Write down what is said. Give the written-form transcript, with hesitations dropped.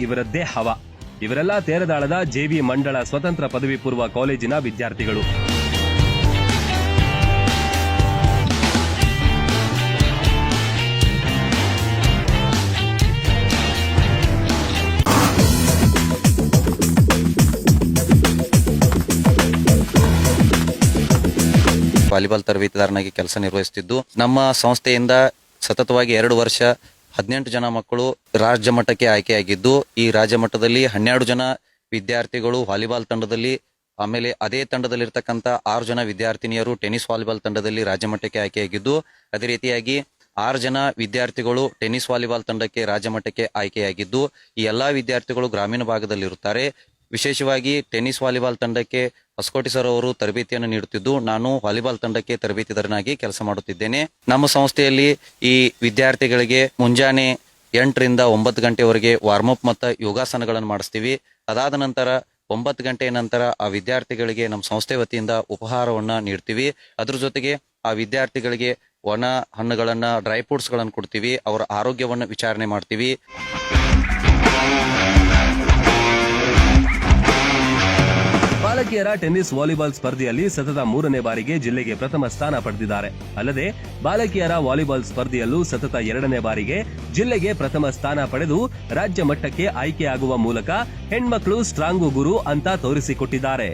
ಇವರದ್ದೇ ಹವಾ. ಇವರೆಲ್ಲ ತೇರದಾಳದ ಜೆವಿ ಮಂಡಳ ಸ್ವತಂತ್ರ ಪದವಿ ಪೂರ್ವ ಕಾಲೇಜಿನ ವಿದ್ಯಾರ್ಥಿಗಳು. ವಾಲಿಬಾಲ್ ತರಬೇತಿದಾರನಾಗಿ ಕೆಲಸ ನಿರ್ವಹಿಸುತ್ತಿದ್ದು, ನಮ್ಮ ಸಂಸ್ಥೆಯಿಂದ ಸತತವಾಗಿ 2 ವರ್ಷ 18 ಜನ ಮಕ್ಕಳು ರಾಜ್ಯ ಮಟ್ಟಕ್ಕೆ ಆಯ್ಕೆಯಾಗಿದ್ದು, ಈ ರಾಜ್ಯ ಮಟ್ಟದಲ್ಲಿ 12 ಜನ ವಿದ್ಯಾರ್ಥಿಗಳು ವಾಲಿಬಾಲ್ ತಂಡದಲ್ಲಿ, ಆಮೇಲೆ ಅದೇ ತಂಡದಲ್ಲಿರ್ತಕ್ಕಂಥ 6 ಜನ ವಿದ್ಯಾರ್ಥಿನಿಯರು ಟೆನ್ನಿಸ್ ವಾಲಿಬಾಲ್ ತಂಡದಲ್ಲಿ ರಾಜ್ಯ ಮಟ್ಟಕ್ಕೆ ಆಯ್ಕೆಯಾಗಿದ್ದು, ಅದೇ ರೀತಿಯಾಗಿ 6 ಜನ ವಿದ್ಯಾರ್ಥಿಗಳು ಟೆನ್ನಿಸ್ ವಾಲಿಬಾಲ್ ತಂಡಕ್ಕೆ ರಾಜ್ಯ ಮಟ್ಟಕ್ಕೆ ಆಯ್ಕೆಯಾಗಿದ್ದು, ಈ ಎಲ್ಲಾ ವಿದ್ಯಾರ್ಥಿಗಳು ಗ್ರಾಮೀಣ ಭಾಗದಲ್ಲಿರುತ್ತಾರೆ. ವಿಶೇಷವಾಗಿ ಟೆನ್ನಿಸ್ ವಾಲಿಬಾಲ್ ತಂಡಕ್ಕೆ ಹೊಸಕೋಟೆ ಸರ್ ಅವರು ತರಬೇತಿಯನ್ನು ನೀಡುತ್ತಿದ್ದು, ನಾನು ವಾಲಿಬಾಲ್ ತಂಡಕ್ಕೆ ತರಬೇತಿದಾರನಾಗಿ ಕೆಲಸ ಮಾಡುತ್ತಿದ್ದೇನೆ. ನಮ್ಮ ಸಂಸ್ಥೆಯಲ್ಲಿ ಈ ವಿದ್ಯಾರ್ಥಿಗಳಿಗೆ ಮುಂಜಾನೆ 8 ರಿಂದ 9 ಗಂಟೆವರೆಗೆ ವಾರ್ಮ್ ಅಪ್ ಮತ್ತು ಯೋಗಾಸನಗಳನ್ನು ಮಾಡಿಸ್ತೀವಿ. ಅದಾದ ನಂತರ 9 ಗಂಟೆಯ ನಂತರ ಆ ವಿದ್ಯಾರ್ಥಿಗಳಿಗೆ ನಮ್ಮ ಸಂಸ್ಥೆ ವತಿಯಿಂದ ಉಪಹಾರವನ್ನ ನೀಡ್ತೀವಿ. ಅದ್ರ ಜೊತೆಗೆ ಆ ವಿದ್ಯಾರ್ಥಿಗಳಿಗೆ ಒಣ ಹಣ್ಣುಗಳನ್ನ, ಡ್ರೈ ಫ್ರೂಟ್ಸ್ ಗಳನ್ನು ಕೊಡ್ತೀವಿ. ಅವರ ಆರೋಗ್ಯವನ್ನ ವಿಚಾರಣೆ ಮಾಡ್ತೀವಿ. ಬಾಲಕಿಯರ ಟೆನ್ನಿಸ್ ವಾಲಿಬಾಲ್ ಸ್ಪರ್ಧೆಯಲ್ಲಿ ಸತತ 3ನೇ ಬಾರಿಗೆ ಜಿಲ್ಲೆಗೆ ಪ್ರಥಮ ಸ್ಥಾನ ಪಡೆದಿದ್ದಾರೆ. ಅಲ್ಲದೆ ಬಾಲಕಿಯರ ವಾಲಿಬಾಲ್ ಸ್ಪರ್ಧೆಯಲ್ಲೂ ಸತತ 2ನೇ ಬಾರಿಗೆ ಜಿಲ್ಲೆಗೆ ಪ್ರಥಮ ಸ್ಥಾನ ಪಡೆದು ರಾಜ್ಯ ಮಟ್ಟಕ್ಕೆ ಆಯ್ಕೆಯಾಗುವ ಮೂಲಕ ಹೆಣ್ಮಕ್ಳು ಸ್ಟ್ರಾಂಗು ಗುರು ಅಂತ ತೋರಿಸಿಕೊಟ್ಟಿದ್ದಾರೆ.